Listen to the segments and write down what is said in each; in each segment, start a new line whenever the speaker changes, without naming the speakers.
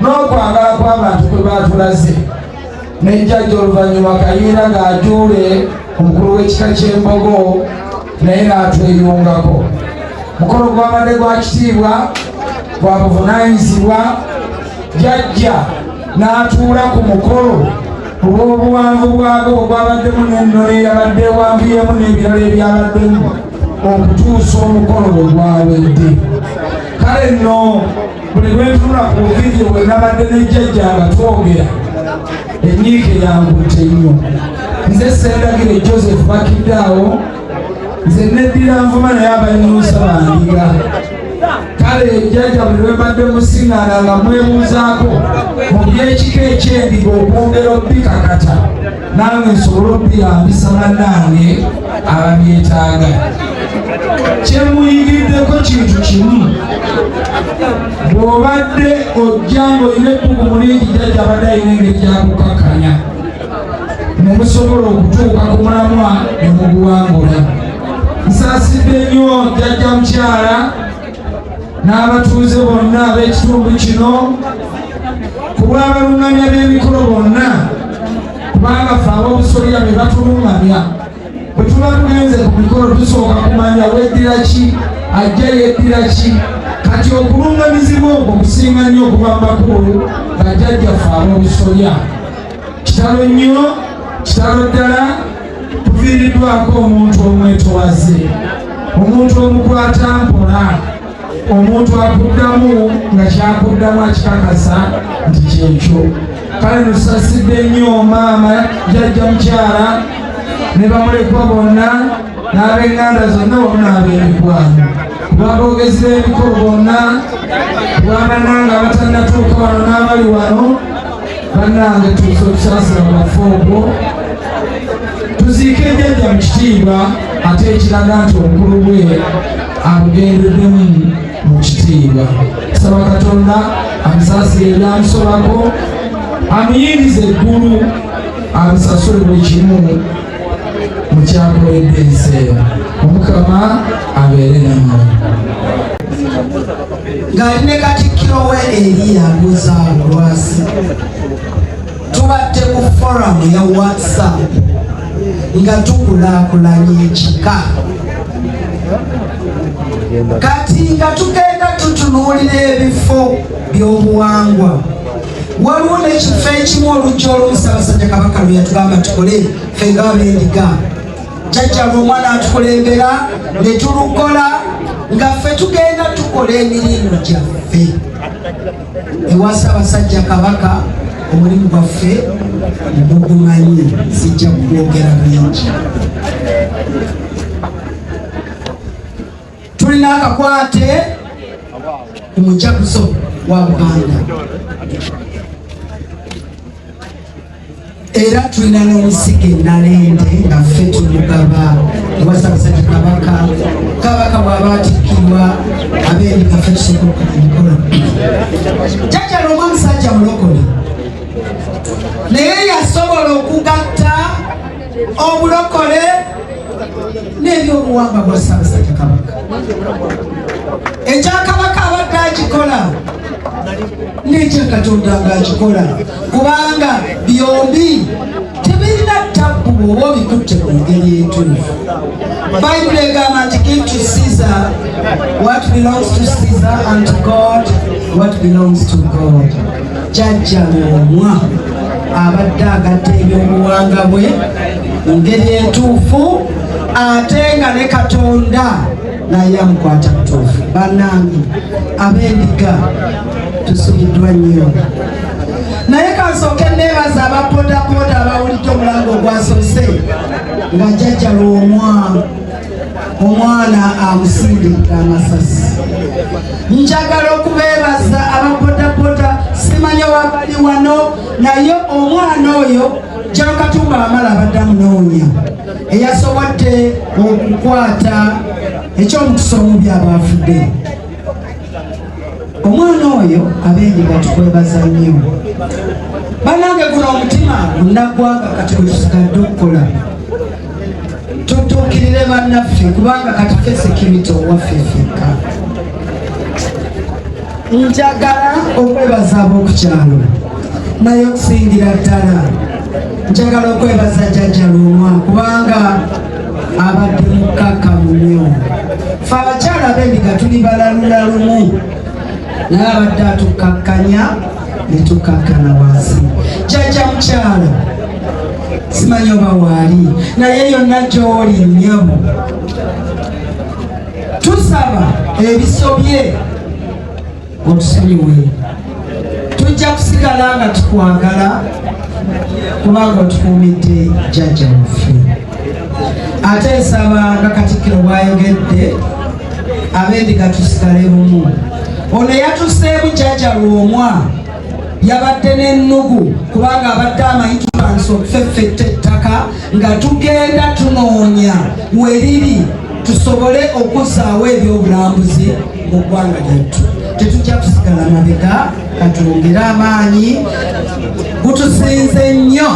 n'okwagala kw'abantu kwe baatulaze nejjajja oluvannyuma Kayiira ng'ajuule omukulu w'ekika ky'Embogo naye n'atweyungako. Mukolo gwabadde gwa kitiibwa gwa buvunaanyizibwa. Jjajja n'atuula ku mukolo olw'obuwanvu bwagwo bw'abaddemu n'ennono eyabadde ewanvuyemu n'ebirala ebyabaddemu okutuusa omukolo bwe gwawedde. Kale nno buli lwe ntunula ku vidiyo bwe nabadde ne jjajja nga twogera enyiike yangutte nnyo. Nze Sendagire Joseph Bakiddaawo, nze neddira nvuma naye abayinuusa bandiga. Kale jjajja buli lwe mbadde musiŋŋaana nga mwebuuzaako mu by'ekika eky'endiga okwongera obbikakata nange nsobole obbirambisa bannange ababyetaaga. Kyemuyigiddeko kintu kimu, bw'obadde ojja ng'olina ebbugu mulingi jjajja abadde alina engeri gyakukakkanya ne musobola okutuuka ku mulamwa ne muguwangula. Nsaasidde nnyo jjajja mukyala n'abatuuze bonna ab'ekitundu kino ku lw'abalungamya b'emikolo bonna, kubanga ffe ab'obusolya be batulungamya. Bwe tuba tugenze ku mikolo tusooka kumanya weddira ki, ajja yeddira ki. Kati okulungamizibwa okwo kusinga nnyo okuba mu bakulu nga jjajjaffe ab'obusolya. Kitalo nnyo, kitalo ddala. Tuviiriddwako omuntu omwetowaze, omuntu omukwata mpola, omuntu akuddamu nga kyakuddamu akikakasa nti kyekyo. Kale tusaasidde nnyo maama jjajja mukyala ne bamulekwa bonna n'ab'eŋŋanda zonna wamu n'ab'emikwano, kubabogezi b'emikolo bonna, kubabannange abatannatuuka wano n'abali wano. Bannange tuuze okusaasira mu bafo obwo, tuziike jjajja mu kitiibwa ate ekiraga nti obukulu bwe abugendeddemu mu kitiibwa. Tusaba Katonda amusaasire ebyamusobako, amuyingize eggulu, amusasule buli kimu mu kyakoledde enseera. Omukama abeere nammwe.
Ng'ali ne Katikkiro we Eriya Lwasi, tubadde ku foramu ya WhatsApp nga tukulaakulanya ekika. Kati nga tugenda tutunuulira ebifo by'obuwangwa, waliwo n'ekifo ekimu olujja olumu Ssaabasajja Kabaka lwe yatugamba tukole ffe ng'ab'endiga. Jjajja Lwomwa n'atukulembera ne tulukola nga ffe tugenda tukola emirimu gyaffe ewa Ssaabasajja Kabaka. Omulimu gwaffe mugumanyi, sijja kugwogera bingi. Tulina akakwate ku mujaguzo wa Buganda era tulina n'omusige Nalende nga ffe tumugaba ewa Ssaabasajja Kabaka. Kabaka bw'aba atikkirwa ab'endiga ffe tusobola okukola emikolo. Jjajja Lwomwa musajja mulokole naye yasobola okugatta obulokole n'ebyobuwangwa bwa Ssaabasajja Kabaka. Ekya Kabaka abadde agikola n'ekya Katonda ng'agikola, kubanga byombi tebirina ttabbu bw'oba obikutte ku ngeri entuufu. Bayibuli egamba nti give to Caesar what belongs to Caesar and to God what belongs to God. Jjajja Lwomwa abadde agadde ebyobuwanga bwe mu ngeri entuufu, ate nga ne Katonda naye amukwata butuufu. Bannange ab'endiga tusubiddwa nnyo, naye kansooke neebaza abapodapoda abawulidde omulango ogwasoose nga jjajja Lwomwa omwana amusindika amasasi. Njagala okubeebaza abapodapoda, simanyi wabali wano, naye omwana oyo Jalo Katumba amala abadde amunoonya eyasobodde okukwata eky'omukisa omubi abaafudde. Omwana oyo ab'endiga tukwebaza nnyo. Bannange guno omutima gunaggwanga kati gwe tusigadde okukola, tutuukirire bannaffe kubanga kati ffe security owaffe ffekka. njagala okwebaza ab'okukyalo naye okusingira ddala njagala okwebaza jjajja Lwomwa kubanga abadde mukkakkamu nnyo. Ffe abakyala ab'endiga tuli balalula lumu naye abadde atukkakkanya ne tukkakkana wansi. Jjajja mukyala simanyi oba waali naye yonna gy'oli nnyabo tusaba ebisobye otusonyiwe. Tujja kusigala nga tukwagala kubanga otukuumidde jjajja waffe. Ate nsaba nga Katikkiro bw'ayogedde ab'endiga tusigale bumu. Ono yatuseemu jjajja Lwomwa yabadde n'ennugu kubanga abadde amanyi tutandise okufeffetta ettaka nga tugenda tunoonya weriri tusobole okuzaawo ebyobulambuzi mu ggwanga lyattu. Tetujja kusigala mabega, katwongere amaanyi. Gutusinze nnyo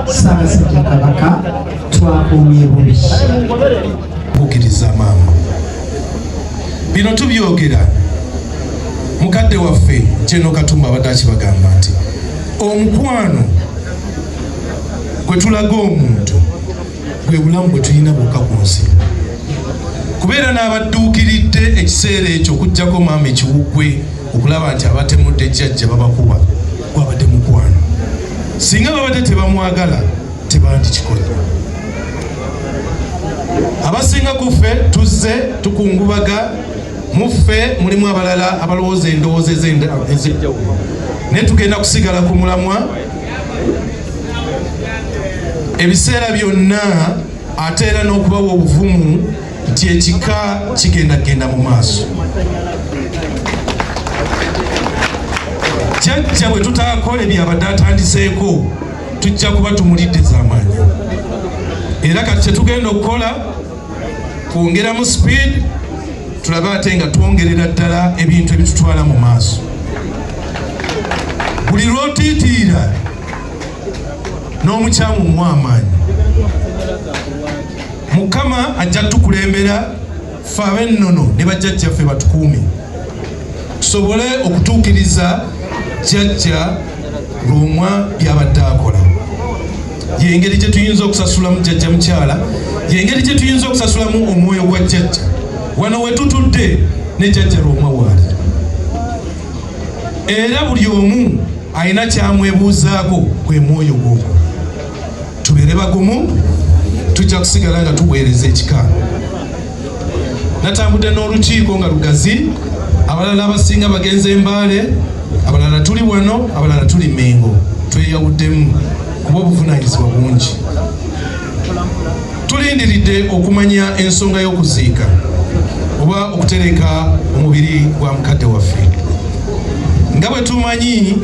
Ssaabasajja Kabaka, twakuumye bubi.
Bukiriza maama bino tubyogera mukadde waffe Kyeno Katumba abadde akibagamba nti omukwano gwe tulaga omuntu bwe bulamu bwe tulina bwokka ku nsi. Kubeera n'abadduukiridde ekiseera ekyo okuggyako maama ekiwuggwe okulaba nti abatemudde jjajja babakuba gwabadde mukwano. Singa babadde tebamwagala tebandikikola. Abasinga ku ffe tuzze tukungubaga, muffe mulimu abalala abalowooza endowooza ez'enjawulo, naye tugenda kusigala ku mulamwa ebiseera byonna, ate era n'okubawa obuvumu nti ekika kigenda kgenda mu maaso. Jjajja bwe tutaakola byabadde atandiseeko tujja kuba tumulidde z'amaanyi. Era kati kyetugenda okukola kwongeramu speed, tulabe ate nga twongerera ddala ebintu ebitutwala mu maaso. Buli lw'otiitiira n'omukyamu omw'amaanyi, Mukama ajja tukulembera ffe ab'ennono ne bajjajjaffe batukuume tusobole okutuukiriza jjajja Lwomwa byabadde akola. Yengeri gye tuyinza okusasulamu jjajja mukyala, yengeri gye tuyinza okusasulamu omwoyo gwa jjajja. Wano we tutudde ne jjajja Lwomwa waali, era buli omu alina kyamwebuuzaako gwe mwoyo gw'ogwo. Tubeere bagumu, tujja kusigala nga tuweereza ekika. Natambudde n'olukiiko nga lugazi, abalala abasinga bagenze Mbaale, abalala tuli wano, abalala tuli Mengo. Tweyawuddemu kuba obuvunaanyizibwa bungi. Tulindiridde okumanya ensonga y'okuziika oba okutereka omubiri gwa mukadde waffe. Nga bwe tumanyi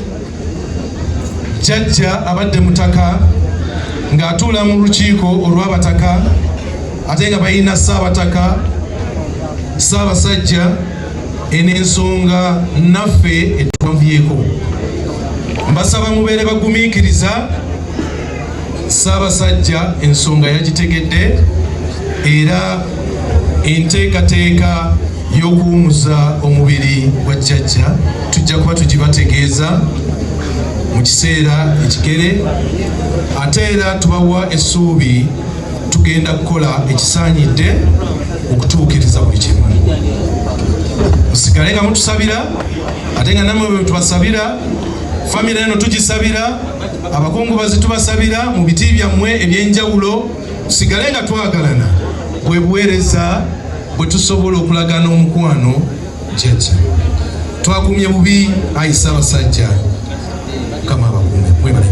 jjajja abadde mutaka ng'atuula mu lukiiko olw'abataka, ate nga balina ssaabataka, ssaabasajja, n'ensonga naffe etwanvyeko. Mbasaba mubeere bagumiikiriza. Ssaabasajja ensonga yagitegedde, era enteekateeka y'okuwummuza omubiri gwa jjajja tujja kuba tugibategeeza mu kiseera ekigere, ate era tubawa essuubi tugenda kukola ekisaanyidde okutuukiriza buli kimu. Musigale nga mutusabira, ate nga nammwe bwe tubasabira, famire eno tugisabira, abakungubazi tubasabira mu biti byammwe eby'enjawulo. Tusigale nga twagalana bwe buweereza bwe tusobola okulagana omukwano jjajja. Twakumye bubi, ayi Ssaabasajja, Mukama abakuume. Mwebale.